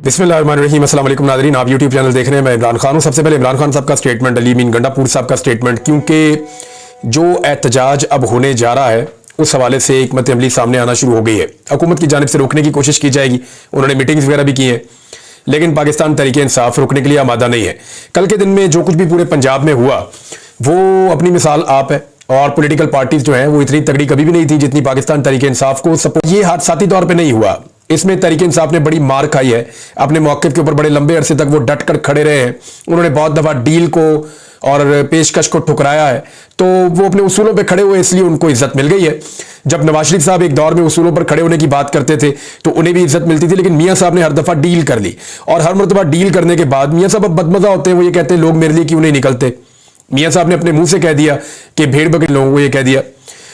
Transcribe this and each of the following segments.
बिस्मिल्लाहिर्रहमानिर्रहीम। अस्सलाम वालेकुम नाज़रीन, आप यूट्यूब चैनल देख रहे हैं। मैं इमरान खान हूँ। सबसे पहले इमरान खान साहब का स्टेटमेंट, अली अमीन गंडापुर साहब का स्टेटमेंट, क्योंकि जो एहतजाज अब होने जा रहा है उस हवाले से एक हिकमत अमली सामने आना शुरू हो गई है। हुकूमत की जानिब से रोकने की कोशिश की जाएगी, उन्होंने मीटिंग्स वगैरह भी की हैं, लेकिन पाकिस्तान तहरीक इंसाफ रोकने के लिए आमादा नहीं है। कल के दिन में जो कुछ भी पूरे पंजाब में हुआ वो अपनी मिसाल आप है, और पॉलिटिकल पार्टीज जो हैं वो इतनी तगड़ी कभी भी नहीं थी जितनी पाकिस्तान तहरीक इंसाफ को सपोर्ट। ये हादसाती तौर पे नहीं हुआ, इसमें तहरीक इंसाफ ने बड़ी मार खाई है। अपने मौक़िफ़ के ऊपर बड़े लंबे अरसे तक वो डट कर खड़े रहे हैं। उन्होंने बहुत दफ़ा डील को और पेशकश को ठुकराया है, तो वो अपने उसूलों पे खड़े हुए, इसलिए उनको इज्जत मिल गई है। जब नवाज शरीफ साहब एक दौर में उसूलों पर खड़े होने की बात करते थे तो उन्हें भी इज्जत मिलती थी, लेकिन मियाँ साहब ने हर दफ़ा डील कर ली, और हर मरतबा डील करने के बाद मियाँ साहब अब बदमज़ा होते हैं। वो ये कहते हैं लोग मेरे लिए क्यों नहीं निकलते। मियाँ साहब ने अपने मुंह से कह दिया कि भेड़ बकरी, लोगों को ये कह दिया,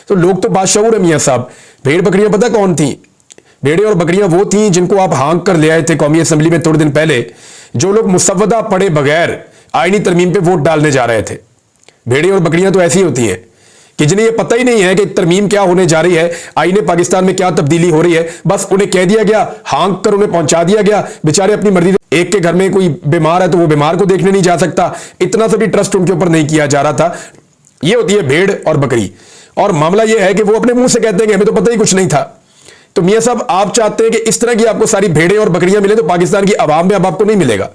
तो लोग तो बादशाहूर है मियाँ साहब। भेड़ बकरियां पता कौन थी? भेड़े और बकरियां वो थी जिनको आप हाँक कर ले आए थे कौमी असेंबली में थोड़े दिन पहले, जो लोग मुसव्वदा पढ़े बगैर आईनी तरमीम पे वोट डालने जा रहे थे। भेड़े और बकरियां तो ऐसी होती हैं कि जिन्हें ये पता ही नहीं है कि तरमीम क्या होने जा रही है, आईने पाकिस्तान में क्या तब्दीली हो रही है। बस उन्हें कह दिया गया, हाँक कर उन्हें पहुंचा दिया गया, बेचारे अपनी मर्जी। एक के घर में कोई बीमार है तो वो बीमार को देखने नहीं जा सकता, इतना सा भी ट्रस्ट उनके ऊपर नहीं किया जा रहा था। ये होती है भेड़ और बकरी। और मामला ये है कि वो अपने मुंह से कहते हैं कि हमें तो पता ही कुछ नहीं था। तो मियाँ साहब, आप चाहते हैं कि इस तरह की आपको सारी भेड़ें और बकरियां मिले, तो पाकिस्तान की आवाम में अब आपको नहीं मिलेगा।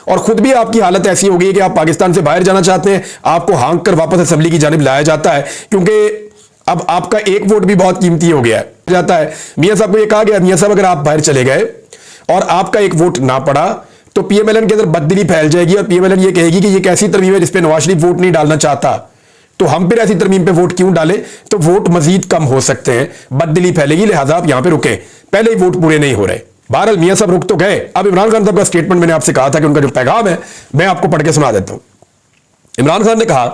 और खुद भी आपकी हालत ऐसी हो गई है कि आप पाकिस्तान से बाहर जाना चाहते हैं, आपको हाँक कर वापस असेंबली की जानिब लाया जाता है, क्योंकि अब आपका एक वोट भी बहुत कीमती हो गया है जाता है। मियाँ साहब को यह कहा गया, मियाँ साहब अगर आप बाहर चले गए और आपका एक वोट ना पड़ा तो पीएमएलएन के अंदर बददिली फैल जाएगी, और पीएमएलएन ये कहेगी कि ये कैसी तरमीम है जिसपे नवाज शरीफ वोट नहीं डालना चाहता, तो हम फिर ऐसी तरमीम पे वोट क्यों डालें। तो वोट मजीद कम हो सकते हैं, बददिली फैलेगी, लिहाजा आप यहां पे रुके, पहले ही वोट पूरे नहीं हो रहे। बहरहाल मियां साहब रुक तो गए। अब इमरान खान साहब का स्टेटमेंट, मैंने आपसे कहा था कि उनका जो पैगाम है मैं आपको पढ़ के सुना देता हूं। इमरान खान ने कहा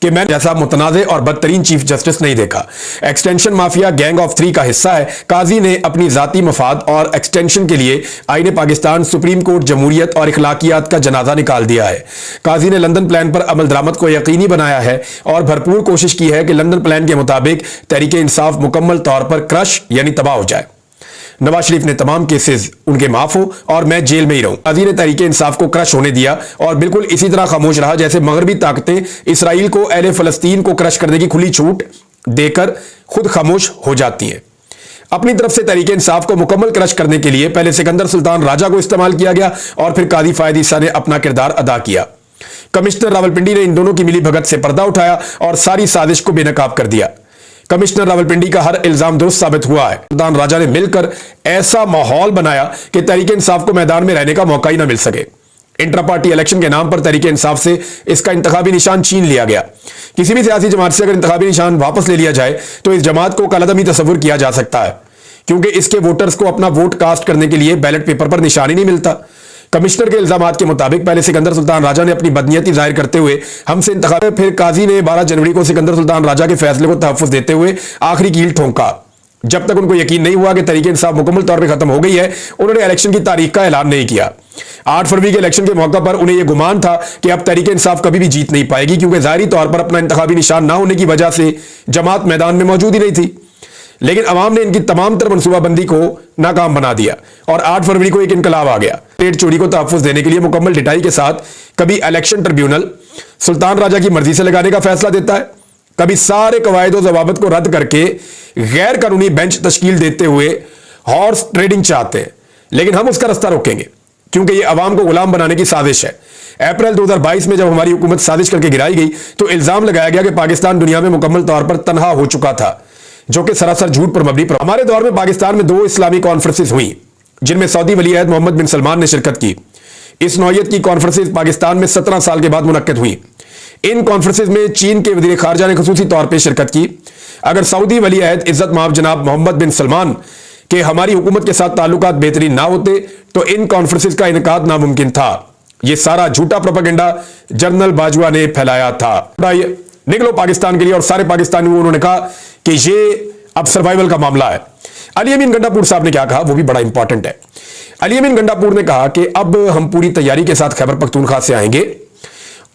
कि मैंने जैसा मुतनाज़े और बदतरीन चीफ जस्टिस नहीं देखा। एक्सटेंशन माफिया गैंग ऑफ 3 का हिस्सा है। काजी ने अपनी जाती मफाद और एक्सटेंशन के लिए आईने पाकिस्तान, सुप्रीम कोर्ट, जमहूरियत और इखलाकियात का जनाजा निकाल दिया है। काजी ने लंदन प्लान पर अमल दरामद को यकीनी बनाया है और भरपूर कोशिश की है कि लंदन प्लान के मुताबिक तहरीक इंसाफ मुकम्मल तौर पर क्रश यानी तबाह हो जाए। नवाज शरीफ ने तमाम केसेस उनके माफ हो और मैं जेल में ही रहूं। काजी ने तहरीक इंसाफ को क्रश होने दिया और बिल्कुल इसी तरह खामोश रहा जैसे मगरबी ताकतें इसराइल को अहले फलस्तीन को क्रश करने की खुली छूट देकर खुद खामोश हो जाती हैं। अपनी तरफ से तहरीक इंसाफ को मुकम्मल क्रश करने के लिए पहले सिकंदर सुल्तान राजा को इस्तेमाल किया गया और फिर काजी फायद ईसा ने अपना किरदार अदा किया। कमिश्नर रावलपिंडी ने इन दोनों की मिली भगत से पर्दा उठाया और सारी साजिश को बेनकाब कर दिया। कमिश्नर रावलपिंडी का हर इल्जाम दुरुस्त साबित हुआ है। सुल्तान राजा ने मिलकर ऐसा माहौल बनाया कि तहरीक इंसाफ को मैदान में रहने का मौका ही ना मिल सके। इंट्रा पार्टी इलेक्शन के नाम पर तहरीक इंसाफ से इसका इंतखाबी निशान छीन लिया गया। किसी भी सियासी जमात से अगर इंतखाबी निशान वापस ले लिया जाए तो इस जमात को कलअदमी तस्वुर किया जा सकता है, क्योंकि इसके वोटर्स को अपना वोट कास्ट करने के लिए बैलेट पेपर पर निशान ही नहीं मिलता। कमिश्नर के इल्जामात के मुताबिक पहले सिकंदर सुल्तान राजा ने अपनी बदनीयती जाहिर करते हुए हमसे इंतखाब, फिर काजी ने 12 जनवरी को सिकंदर सुल्तान राजा के फैसले को तहफ्फुज देते हुए आखिरी कील ठोंका। जब तक उनको यकीन नहीं हुआ कि तहरीक इंसाफ मुकम्मल तौर पर खत्म हो गई है, उन्होंने इलेक्शन की तारीख का ऐलान नहीं किया। 8 फरवरी के इलेक्शन के मौके पर उन्हें यह गुमान था कि अब तहरीक इंसाफ कभी भी जीत नहीं पाएगी, क्योंकि जाहिरी तौर पर अपना इंतखाबी निशान ना होने की वजह से जमात मैदान में मौजूद ही नहीं थी। लेकिन अवाम ने इनकी तमाम तरह मनसूबाबंदी को नाकाम बना दिया और 8 फरवरी को एक इनकलाब आ गया। पेट चोरी को तहफ्फुज देने के लिए मुकम्मल डिटाई के साथ कभी इलेक्शन ट्रिब्यूनल सुल्तान राजा की मर्जी से लगाने का फैसला देता है, कभी सारे कवायद और जवाबत को रद्द करके गैर कानूनी बेंच तश्कील देते हुए हॉर्स ट्रेडिंग चाहते हैं। लेकिन हम उसका रास्ता रोकेंगे, क्योंकि यह अवाम को गुलाम बनाने की साजिश है। अप्रैल 2022 में जब हमारी हुकूमत साजिश करके गिराई गई तो इल्जाम लगाया गया कि पाकिस्तान दुनिया में मुकम्मल तौर पर तनहा हो चुका था, जो कि सरासर झूठ पर मबनी। हमारे दौर में पाकिस्तान में 2 इस्लामी कॉन्फ्रेंसेस हुई, जिनमें सऊदी वली अहद मोहम्मद बिन सलमान ने शिरकत की। इस नौयत की कॉन्फ्रेंसेस पाकिस्तान में 17 साल के बाद मुनक्कद हुई। इन कॉन्फ्रेंसेस में चीन के वज़ीर ख़ारजा ने खुसूसी तौर पर शिरकत की। अगर सऊदी वली अहद इज्जत माब जनाब मोहम्मद बिन सलमान के हमारी हुकूमत के साथ ताल्लुकात बेहतरीन ना होते तो इन कॉन्फ्रेंसेस का इनकाद नामुमकिन था। यह सारा झूठा प्रोपेगेंडा जनरल बाजवा ने फैलाया था। निकलो पाकिस्तान के लिए, और सारे पाकिस्तानियों उन्होंने कहा कि ये अब सर्वाइवल का मामला है। अली अमीन गंडापुर साहब ने क्या कहा वो भी बड़ा इंपॉर्टेंट है। अली अमीन गंडापुर ने कहा कि अब हम पूरी तैयारी के साथ खैबर पख्तूनख्वा से आएंगे,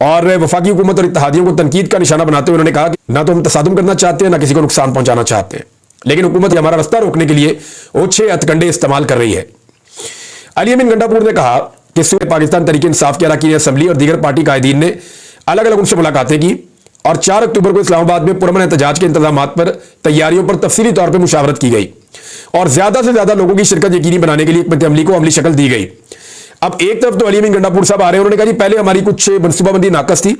और वफाकी हुकूमत और इत्तेहादियों को तनकीद का निशाना बनाते हुए उन्होंने कहा कि ना तो हम तसादुम करना चाहते हैं, ना किसी को नुकसान पहुंचाना चाहते हैं, लेकिन हुकूमत हमारा रास्ता रोकने के लिए ओछे हथकंडे इस्तेमाल कर रही है। अली अमीन गंडापुर ने कहा कि सूबे पाकिस्तान तहरीक इंसाफ के अरकान असम्बली और दीगर पार्टी कायदीन ने अलग अलग उनसे मुलाकातें की और 4 अक्टूबर को इस्लामाबाद में पुरअमन एहतजाज के इंतजाम पर तैयारियों पर तफसीली तौर पर मुशावरत की गई और ज्यादा से ज्यादा लोगों की शिरकत यकीनी बनाने के लिए हिकमत अमली को अमली शक्ल दी गई। अब एक तरफ तो अली अमीन गंडापुर साहब आ रहे हैं, उन्होंने कहा जी पहले हमारी कुछ मनसूबाबंदी नाकस थी,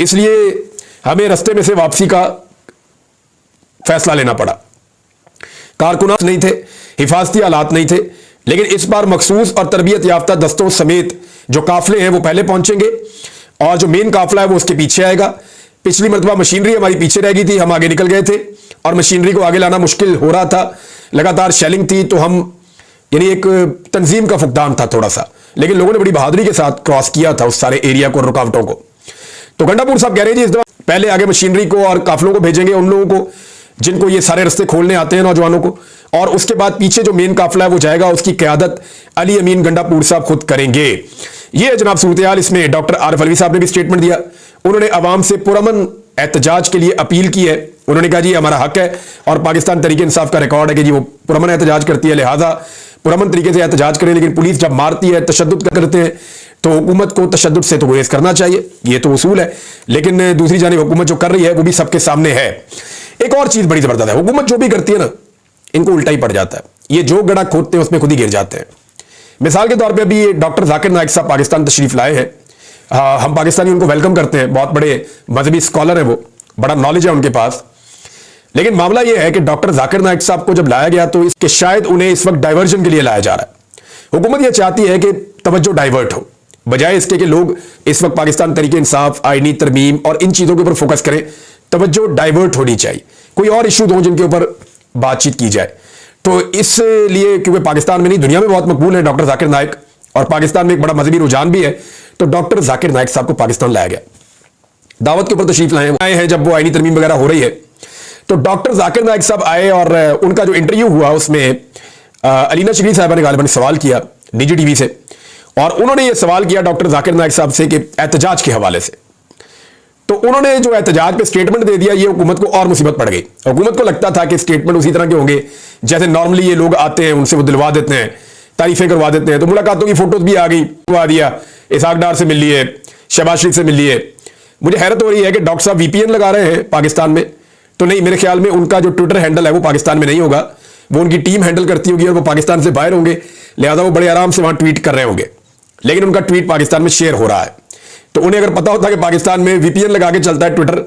इसलिए हमें रस्ते में से वापसी का फैसला लेना पड़ा। कारकुनात नहीं थे, हिफाजती हालात नहीं थे, लेकिन इस बार मखसूस और तरबियत याफ्ता दस्तों समेत जो काफिले हैं वो पहले पहुंचेंगे और जो मेन काफिला है वो उसके पीछे आएगा। पिछली मरतबा मशीनरी हमारी पीछे रह गई थी, हम आगे निकल गए थे और मशीनरी को आगे लाना मुश्किल हो रहा था, लगातार शेलिंग थी, तो हम यानी एक तंजीम का फुकदान था थोड़ा सा, लेकिन लोगों ने बड़ी बहादुरी के साथ क्रॉस किया था उस सारे एरिया को, रुकावटों को। तो गंडापुर साहब कह रहे हैं जी इस दफा पहले आगे मशीनरी को और काफिलों को भेजेंगे, उन लोगों को जिनको ये सारे रास्ते खोलने आते हैं, नौजवानों को, और उसके बाद पीछे जो मेन काफिला है वो जाएगा, उसकी क़यादत अली अमीन गंडापुर साहब खुद करेंगे। ये जनाब सूरत हाल। इसमें डॉक्टर आरिफ अलवी साहब ने भी स्टेटमेंट दिया, उन्होंने अवाम से पुरअमन एहतजाज के लिए अपील की है। उन्होंने कहा जी हमारा हक है और पाकिस्तान तहरीक इंसाफ का रिकॉर्ड है कि जी वो पुरअमन एहतजाज करती है, लिहाजा पुरअमन तरीके से एहतजाज करें, लेकिन पुलिस जब मारती है, तशद्दुद करते हैं, तो हुकूमत को तशद्दुद से तो गुरेज करना चाहिए, ये तो उसूल है। लेकिन दूसरी जानिब हुकूमत जो कर रही है वो भी सबके सामने है। एक और चीज बड़ी जबरदस्त है, हुकूमत जो भी करती है ना, इनको उल्टा ही पड़ जाता है, ये जो गड्ढा खोदते हैं उसमें खुद ही गिर जाते हैं। मिसाल के तौर पे अभी डॉक्टर जाकिर नाइक साहब पाकिस्तान तशरीफ लाए हैं, हम पाकिस्तानी उनको वेलकम करते हैं, बहुत बड़े मजहबी स्कॉलर हैं वो, बड़ा नॉलेज है उनके पास। लेकिन मामला यह है कि डॉक्टर जाकिर नाइक साहब को जब लाया गया तो इसके शायद उन्हें इस वक्त डाइवर्जन के लिए लाया जा रहा है। हुकूमत यह चाहती है कि तवज्जो डाइवर्ट हो, बजाय इसके कि लोग इस वक्त पाकिस्तान तहरीक इंसाफ, आईनी तरमीम और इन चीजों के ऊपर फोकस करें। तवज्जो डाइवर्ट होनी चाहिए, कोई और इशू हो जिनके ऊपर बातचीत की जाए। तो इसलिए क्योंकि पाकिस्तान में नहीं दुनिया में बहुत मकबूल है डॉक्टर जाकिर नाइक, और पाकिस्तान में एक बड़ा मजहबी रुझान भी है, तो डॉक्टर जाकिर नाइक साहब को पाकिस्तान लाया गया, दावत के ऊपर तशरीफ लाए हैं जब वो आईनी तरमीम वगैरह हो रही है। तो डॉक्टर जाकिर नाइक साहब आए और उनका जो इंटरव्यू हुआ उसमें अलीना शकील साहबा ने गालिबन सवाल किया निजी टीवी से, और उन्होंने ये सवाल किया डॉक्टर जाकिर नाइक साहब से कि एहतजाज के हवाले से। तो उन्होंने जो एहतजाज पे स्टेटमेंट दे दिया, ये हुकूमत को और मुसीबत पड़ गई। हुकूमत को लगता था कि स्टेटमेंट उसी तरह के होंगे जैसे नॉर्मली ये लोग आते हैं, उनसे वो दिलवा देते हैं, तारीफें करवा देते हैं। तो मुलाकातों की फोटोज भी आ गई, करवा दिया, इसहाक डार से मिल लिए, शहबाज शरीफ से मिल लिए। मुझे हैरत हो रही है कि डॉक्टर साहब वीपीएन लगा रहे हैं पाकिस्तान में, तो नहीं, मेरे ख्याल में उनका जो ट्विटर हैंडल है वो पाकिस्तान में नहीं होगा, वो उनकी टीम हैंडल करती होगी और वो पाकिस्तान से बाहर होंगे, लिहाजा वो बड़े आराम से वहां ट्वीट कर रहे होंगे, लेकिन उनका ट्वीट पाकिस्तान में शेयर हो रहा है। तो उन्हें अगर पता होता कि पाकिस्तान में वीपीएन लगा के चलता है ट्विटर,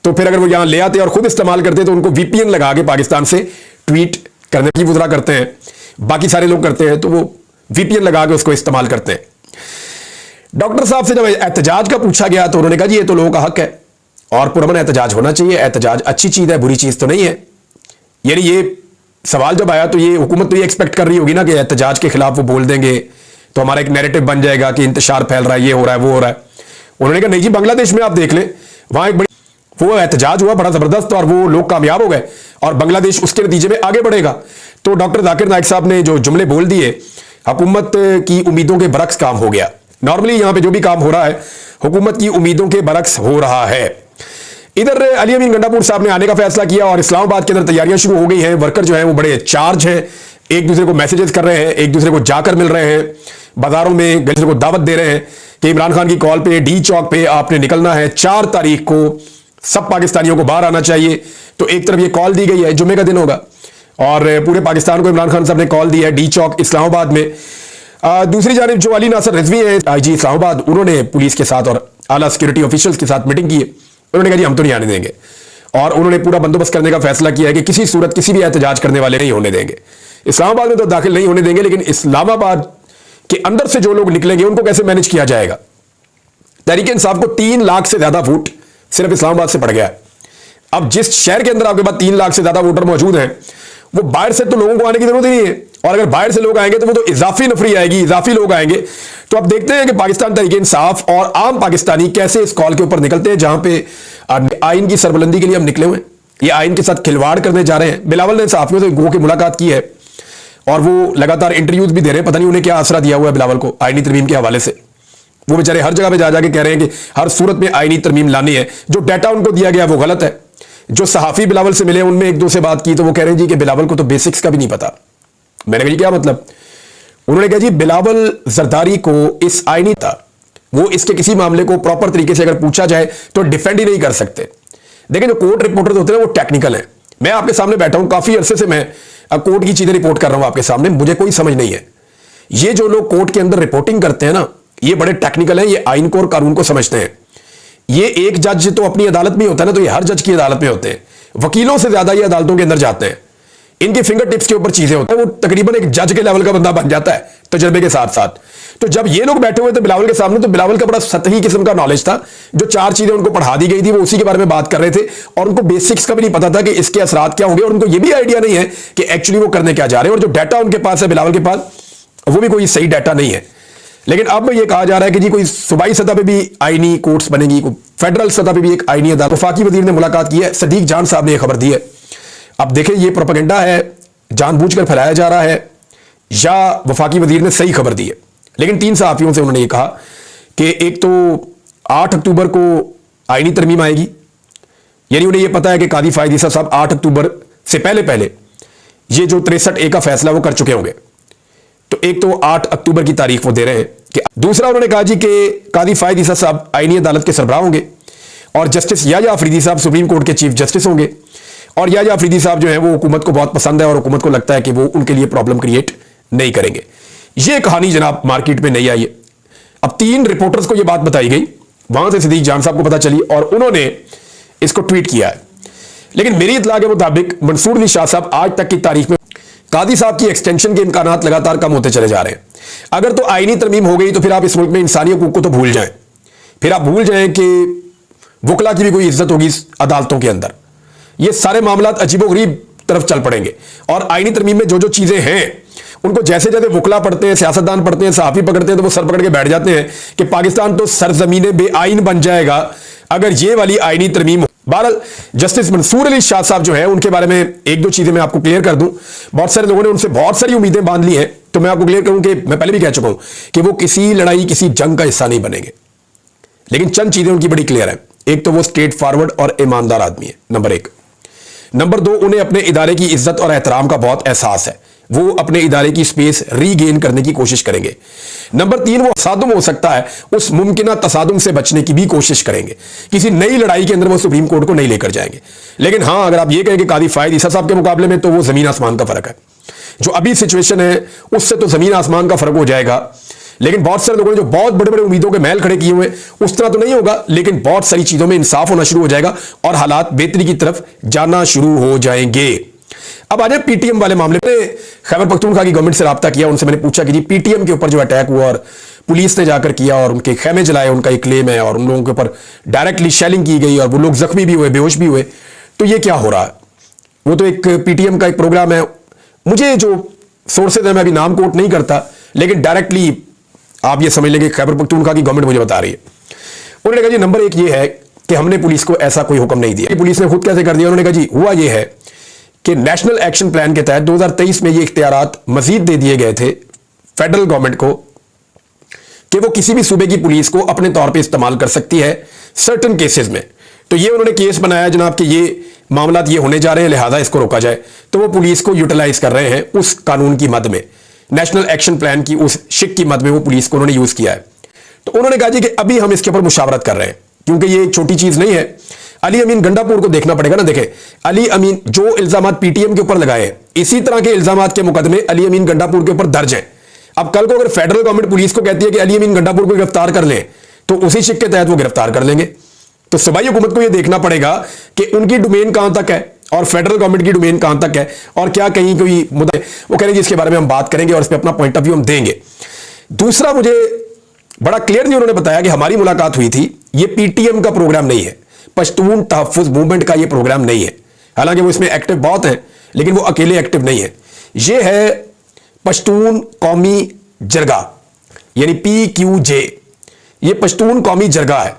तो फिर अगर वो यहां ले आते और खुद इस्तेमाल करते तो उनको वीपीएन लगा के पाकिस्तान से ट्वीट करने की वजह करते हैं, बाकी सारे लोग करते हैं, तो वो वीपीएन लगा के उसको इस्तेमाल करते हैं। डॉक्टर साहब से जब एहतजाज का पूछा गया तो उन्होंने कहा जी ये तो लोगों का हक है और पुरअमन एहतजाज होना चाहिए, एहतजाज अच्छी चीज है, बुरी चीज तो नहीं है। यानी ये सवाल जब आया तो ये हुकूमत तो ये एक्सपेक्ट कर रही होगी ना कि एहतजाज के खिलाफ वो बोल देंगे तो हमारा एक नैरेटिव बन जाएगा कि इंतशार फैल रहा है, ये हो रहा है, वो हो रहा है। उन्होंने कहा नहीं जी, बांग्लादेश में आप देख लें, वहां एक बड़ी वो एहतजाज हुआ बड़ा जबरदस्त और वो लोग कामयाब हो गए और बांग्लादेश उसके नतीजे में आगे बढ़ेगा। तो डॉक्टर जाकिर नाइक साहब ने जो जुमले बोल दिए, हुकूमत की उम्मीदों के बरक्स काम हो गया। नॉर्मली यहां पे जो भी काम हो रहा है हुकूमत की उम्मीदों के बरक्स हो रहा है। इधर अली अमीन गंडापुर साहब ने आने का फैसला किया और इस्लामाबाद के अंदर तैयारियां शुरू हो गई हैं। वर्कर जो है वो बड़े चार्ज हैं, एक दूसरे को मैसेजेस कर रहे हैं, एक दूसरे को जाकर मिल रहे हैं, बाजारों में गली को दावत दे रहे हैं कि इमरान खान की कॉल पे डी चौक पे आपने निकलना है, 4 तारीख को सब पाकिस्तानियों को बाहर आना चाहिए। तो एक तरफ ये कॉल दी गई है, जुम्मे का दिन होगा और पूरे पाकिस्तान को इमरान खान साहब ने कॉल दी है डी चौक इस्लामाबाद में। दूसरी जानिब जो अली नासर रिजवी है आईजी इस्लामाबाद, उन्होंने पुलिस के साथ और आला सिक्योरिटी ऑफिशियल्स के साथ मीटिंग की है। उन्होंने कहा जी हम तो नहीं आने देंगे और उन्होंने पूरा बंदोबस्त करने का फैसला किया है कि किसी सूरत किसी भी एहतजाज करने वाले नहीं होने देंगे। इस्लामाबाद में तो दाखिल नहीं होने देंगे, लेकिन इस्लामाबाद के अंदर से जो लोग निकलेंगे उनको कैसे मैनेज किया जाएगा। तहरीक इंसाफ को 3 लाख से ज्यादा वोट सिर्फ इस्लामाबाद से पड़ गया है। अब जिस शहर के अंदर आपके पास 3 लाख से ज्यादा वोटर मौजूद हैं, वो बाहर से तो लोगों को आने की जरूरत ही नहीं है, और अगर बाहर से लोग आएंगे तो वो तो इजाफी नफरी आएगी, इजाफी लोग आएंगे। तो अब देखते हैं कि पाकिस्तान तहरीक इंसाफ और आम पाकिस्तानी कैसे इस कॉल के ऊपर निकलते हैं, जहां पे आइन की सरबुलंदी के लिए हम निकले हुए हैं, ये आइन के साथ खिलवाड़ करने जा रहे हैं। बिलावल ने सहाफियों से गो की मुलाकात की है और वो लगातार इंटरव्यूज भी दे रहे हैं, पता नहीं उन्हें क्या आसरा दिया हुआ है बिलावल को आईनी तरमीम के हवाले से। वो बेचारे हर जगह पे जा जाके कह रहे हैं कि हर सूरत में आईनी तरमीम लानी है। जो डाटा उनको दिया गया वो गलत है। जो सहाफी बिलावल से मिले उनमें 1-2 से बात की तो वो कह रहे हैं जी कि बिलावल को तो बेसिक्स का भी नहीं पता। मैंने कहा क्या मतलब, उन्होंने कहा जी बिलावल जरदारी को इस आईनी था, वो इसके किसी मामले को प्रॉपर तरीके से अगर पूछा जाए तो डिफेंड ही नहीं कर सकते। देखिए जो कोर्ट रिपोर्टर होते हैं वो टेक्निकल है। मैं आपके सामने बैठा हूं, काफी अरसे से मैं कोर्ट की चीजें रिपोर्ट कर रहा हूं आपके सामने, मुझे कोई समझ नहीं है। ये जो लोग कोर्ट के अंदर रिपोर्टिंग करते हैं ना, ये बड़े टेक्निकल हैं, ये आइन को और कानून को समझते हैं। ये एक जज तो अपनी अदालत में होता है ना, तो ये हर जज की अदालत में होते हैं। वकीलों से ज्यादा ये अदालतों के अंदर जाते हैं, इनके फिंगर टिप्स के ऊपर चीजें होती हैं। वो तकरीबन एक जज के लेवल का बंदा बन जाता है तजुर्बे के साथ साथ। तो जब ये लोग बैठे हुए थे बिलावल के सामने, तो बिलावल का बड़ा सतही किस्म का नॉलेज था। जो 4 चीजें उनको पढ़ा दी गई थी वो उसी के बारे में बात कर रहे थे, और उनको बेसिक्स का भी नहीं पता था कि इसके असरात क्या होंगे, और उनको ये भी आइडिया नहीं है कि एक्चुअली वो करने क्या जा रहे हैं। और जो डाटा उनके पास है बिलावल के पास, वो भी कोई सही डाटा नहीं है। लेकिन अब ये कहा जा रहा है कि जी कोई सूबाई सतह पे भी आईनी कोर्ट्स बनेगी, फेडरल सतह पे भी एक आईनी अदालत। वफाकी वजीर ने मुलाकात की है, सदीक जान साहब ने यह खबर दी है। अब देखें ये प्रोपेगेंडा है, जानबूझकर फैलाया जा रहा है, या वफाकी वजीर ने सही खबर दी है। लेकिन 3 सहाफियों से उन्होंने ये कहा कि एक तो 8 अक्टूबर को आईनी तरमीम आएगी, यानी उन्हें यह पता है कि कादी फायद ईसा साहब 8 अक्टूबर से पहले ये जो 63A का फैसला वो कर चुके होंगे। तो एक तो 8 अक्टूबर की तारीख वो दे रहे हैं कि दूसरा उन्होंने कहा जी कि कादी फायद ईसा साहब आईनी अदालत के सरबराह होंगे, और जस्टिस याह्या अफरीदी साहब सुप्रीम कोर्ट के चीफ जस्टिस होंगे। और याह्या अफरीदी साहब जो है वो हुकूमत को बहुत पसंद है, और हुकूमत को लगता है कि वो उनके लिए प्रॉब्लम क्रिएट नहीं करेंगे। ये कहानी जनाब मार्केट में नहीं आई है। अब 3 रिपोर्टर्स को ये बात बताई गई, वहां से सदीक जान साहब को पता चली और उन्होंने इसको ट्वीट किया है। लेकिन मेरी इत्तला के मुताबिक मंसूर अली शाह साहब आज तक की तारीख में कादी साहब की एक्सटेंशन के इम्कानात लगातार कम होते चले जा रहे हैं। अगर तो आईनी तरमीम हो गई तो फिर आप इस मुल्क में इंसानी हकूक को तो भूल जाएं, फिर आप भूल जाएं कि वकला की भी कोई इज्जत होगी अदालतों के अंदर। ये सारे मामला अजीबोगरीब तरफ चल पड़ेंगे। और आईनी तरमीम में जो जो चीजें हैं उनको जैसे जैसे वकला पढ़ते हैं, सियासतदान पढ़ते हैं, सहाफी पकड़ते हैं, तो वो सर पकड़ के बैठ जाते हैं कि पाकिस्तान तो सरजमीन बेआईन बन जाएगा अगर ये वाली आईनी तरमीम। बहरहाल जस्टिस मंसूर अली शाह साहब जो है उनके बारे में 1-2 चीजें मैं आपको क्लियर कर दूं। बहुत सारे लोगों ने उनसे बहुत सारी उम्मीदें बांध ली हैं, तो मैं आपको क्लियर करूं कि मैं पहले भी कह चुका हूं कि वो किसी लड़ाई किसी जंग का हिस्सा नहीं बनेंगे। लेकिन चंद चीजें उनकी बड़ी क्लियर है। एक तो वो स्ट्रेट फॉरवर्ड और ईमानदार आदमी है, नंबर 1। नंबर 2, उन्हें अपने इदारे की इज्जत और एहतराम का बहुत एहसास है, वो अपने इदारे की स्पेस रीगेन करने की कोशिश करेंगे। नंबर 3, वो तसादुम हो सकता है, उस मुमकिन तसादुम से बचने की भी कोशिश करेंगे। किसी नई लड़ाई के अंदर वो सुप्रीम कोर्ट को नहीं लेकर जाएंगे। लेकिन हां, अगर आप ये कहें कि कादी फायद ईसा साहब के मुकाबले में, तो वो जमीन आसमान का फर्क है। जो अभी सिचुएशन है उससे तो जमीन आसमान का फर्क हो जाएगा। लेकिन बहुत सारे लोगों ने जो बहुत बड़े बड़े उम्मीदों के महल खड़े किए हुए, उस तरह तो नहीं होगा, लेकिन बहुत सारी चीजों में इंसाफ होना शुरू हो जाएगा और हालात बेहतरी की तरफ जाना शुरू हो जाएंगे। अब आ जाए पीटीएम वाले मामले में। खैबर पख्तूनख्वा की गवर्नमेंट से रब्ता किया, उनसे मैंने पूछा कि जी पीटीएम के ऊपर जो अटैक हुआ और पुलिस ने जाकर किया और उनके खेमे जलाए, उनका एक क्लेम है, और उन लोगों के ऊपर डायरेक्टली शेलिंग की गई और वो लोग जख्मी भी हुए, बेहोश भी हुए, तो ये क्या हो रहा है? वो तो एक पीटीएम का एक प्रोग्राम है। मुझे जो सोर्सेज है, मैं अभी नाम कोट नहीं करता, लेकिन डायरेक्टली आप ये समझ लेंगे खैबर पख्तूनख्वा की गवर्नमेंट मुझे बता रही है। उन्होंने कहा जी नंबर 1 ये है कि हमने पुलिस को ऐसा कोई हुक्म नहीं दिया। पुलिस ने खुद कैसे कर दिया? उन्होंने कहा जी हुआ ये है कि नेशनल एक्शन प्लान के तहत 2023 में ये इख्तियारात मजीद दे दिए गए थे फेडरल गवर्नमेंट को कि वो किसी भी सूबे की पुलिस को अपने तौर पे इस्तेमाल कर सकती है सर्टेन केसेस में। तो ये उन्होंने केस बनाया जनाब कि ये मामला ये होने जा रहे हैं, लिहाजा इसको रोका जाए। तो वो पुलिस को यूटिलाइज कर रहे हैं उस कानून की मद में, नेशनल एक्शन प्लान की उस शिक की मद में वो पुलिस को उन्होंने यूज किया है। तो उन्होंने कहा जी कि अभी हम इसके ऊपर मुशावरत कर रहे हैं, क्योंकि ये एक छोटी चीज नहीं है। अली अमीन गंडापुर को देखना पड़ेगा ना। देखें, अली अमीन जो इल्जाम पीटीएम के ऊपर लगाए, इसी तरह के इल्जाम के मुकदमे अली अमीन गंडापुर के ऊपर दर्ज हैं। अब कल को अगर फेडरल गवर्नमेंट पुलिस को कहती है कि अली अमीन गंडापुर को गिरफ्तार कर लें, तो उसी शिक के तहत वो गिरफ्तार कर लेंगे। तो सूबाई हुकूमत को यह देखना पड़ेगा कि उनकी डोमेन कहां तक है और फेडरल गवर्नमेंट की डोमेन कहां तक है, और क्या कहीं कोई मुद्दा वो कहेंगे इसके बारे में हम बात करेंगे और इस पर अपना पॉइंट ऑफ व्यू हम देंगे। दूसरा, मुझे बड़ा क्लियरली उन्होंने बताया कि हमारी मुलाकात हुई थी, ये पीटीएम का प्रोग्राम नहीं है, पश्तून तहफ्फुज मूवमेंट का ये प्रोग्राम नहीं है। हालांकि वो इसमें एक्टिव बहुत है, लेकिन वो अकेले एक्टिव नहीं है। ये है पश्तून कौमी जरगा, यानी PQJ। ये पश्तून कौमी जरगा है,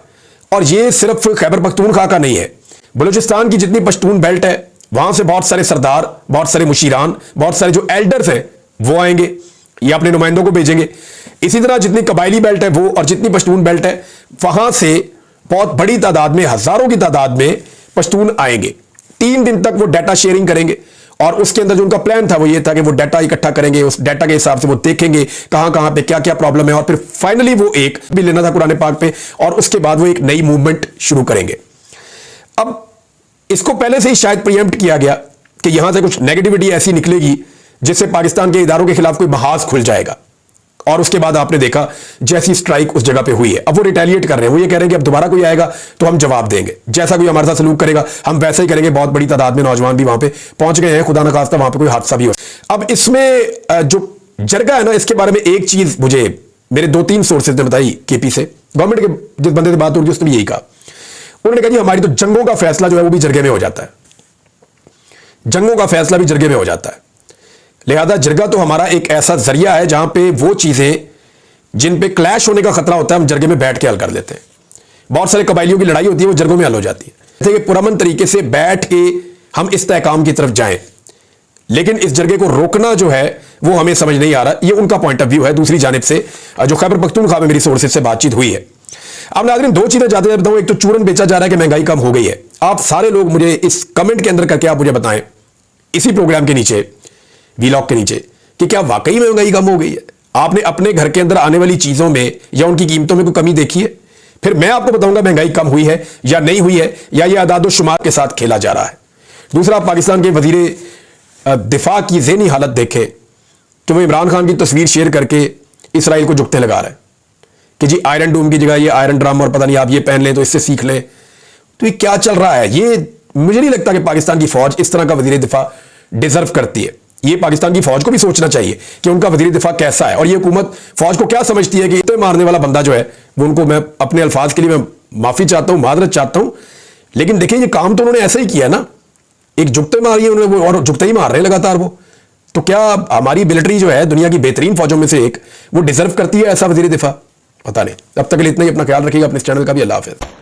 और ये सिर्फ खैबर पख्तूनख्वा का नहीं है। बलूचिस्तान की जितनी पश्तून बेल्ट है, वहां से बहुत सारे सरदार, बहुत सारे मुशीरान, बहुत सारे जो एल्डर्स हैं वो आएंगे, ये अपने नुमाइंदों को भेजेंगे। इसी तरह जितनी कबायली बेल्ट है वो, और जितनी पश्तून बेल्ट है, वहां से बहुत बड़ी तादाद में, हजारों की तादाद में पश्तून आएंगे। 3 दिन तक वो डाटा शेयरिंग करेंगे, और उसके अंदर जो उनका प्लान था वो ये था कि वो डाटा इकट्ठा करेंगे, उस डाटा के हिसाब से वो देखेंगे कहां कहां पे क्या क्या प्रॉब्लम है, और फिर फाइनली वो एक भी लेना था कुरान पाक पे, और उसके बाद वो एक नई मूवमेंट शुरू करेंगे। अब इसको पहले से ही शायद प्रीएम्प्ट किया गया कि यहां से कुछ नेगेटिविटी ऐसी निकलेगी जिससे पाकिस्तान के इदारों के खिलाफ कोई महाज खुल जाएगा, और उसके बाद आपने देखा जैसी स्ट्राइक उस जगह पे हुई है। अब वो रिटेलिएट कर रहे हैं, वो ये कह रहे हैं कि अब दोबारा कोई आएगा तो हम जवाब देंगे, जैसा कोई हमारे साथ सलूक करेगा हम वैसा ही करेंगे। बहुत बड़ी तादाद में नौजवान भी वहां पे पहुंच गए हैं, खुदा न खास्ता वहां पे कोई हादसा भी हो। अब इसमें जो जरगा है ना, इसके बारे में एक चीज मुझे मेरे 2-3 सोर्सेज ने बताई केपी से, गवर्नमेंट के जिस बंदे से बात हो रही उसने यही कहा। उन्होंने कहा जी हमारी तो जंगों का फैसला जो है वो भी जरगे में हो जाता है, जंगों का फैसला भी जरगे में हो जाता है, लिहाजा जरगा तो हमारा एक ऐसा जरिया है जहां पे वो चीजें जिन पे क्लैश होने का खतरा होता है हम जरगे में बैठ के हल कर लेते हैं। बहुत सारे कबाइलियों की लड़ाई होती है वो जरगों में हल हो जाती है। कि पुरअमन तरीके से बैठ के हम इस्तेहकाम की तरफ जाएं, लेकिन इस जरगे को रोकना जो है वो हमें समझ नहीं आ रहा। ये उनका पॉइंट ऑफ व्यू है। दूसरी जानिब से जो खैबर पख्तूनख्वा में मेरी सोर्सेज से बातचीत हुई है। अब नाज़रीन 2 चीजें जाते बताऊं, एक तो चूरन बेचा जा रहा है कि महंगाई कम हो गई है। आप सारे लोग मुझे इस कमेंट के अंदर करके आप मुझे बताएं इसी प्रोग्राम के नीचे, वीलॉग के नीचे, कि क्या वाकई महंगाई कम हो गई है। आपने अपने घर के अंदर आने वाली चीजों में या उनकी कीमतों में कोई कमी देखी है? फिर मैं आपको बताऊंगा महंगाई कम हुई है या नहीं हुई है, या ये आदादो शुमार के साथ खेला जा रहा है। दूसरा, पाकिस्तान के वजीर दिफा की ज़हनी हालत देखें कि वो इमरान खान की तस्वीर शेयर करके इसराइल को जुगते लगा रहे हैं कि जी आयरन डोम की जगह ये आयरन ड्रम, और पता नहीं आप ये पहन लें तो इससे सीख लें। तो ये क्या चल रहा है? ये मुझे नहीं लगता कि पाकिस्तान की फौज इस तरह का वजीर दिफा डिजर्व करती है। ये पाकिस्तान की फौज को भी सोचना चाहिए कि उनका वजीर दिफा कैसा है, और ये हुकूमत फौज को क्या समझती है कि इतने मारने वाला बंदा जो है वो, उनको मैं अपने अल्फाज के लिए मैं माफी चाहता हूं, मादरत चाहता हूं, लेकिन देखिए ये काम तो उन्होंने ऐसा ही किया ना, एक जुगते मारी है उन्होंने, और जुगते ही मार रहे हैं लगातार वो। तो क्या हमारी मिलिट्री जो है दुनिया की बेहतरीन फौजों में से एक, वो डिजर्व करती है ऐसा वजीर दिफा? पता नहीं। अब तक के लिए इतना ही। अपना ख्याल रखिएगा, अपने चैनल का भी। अल्लाह हाफिज़।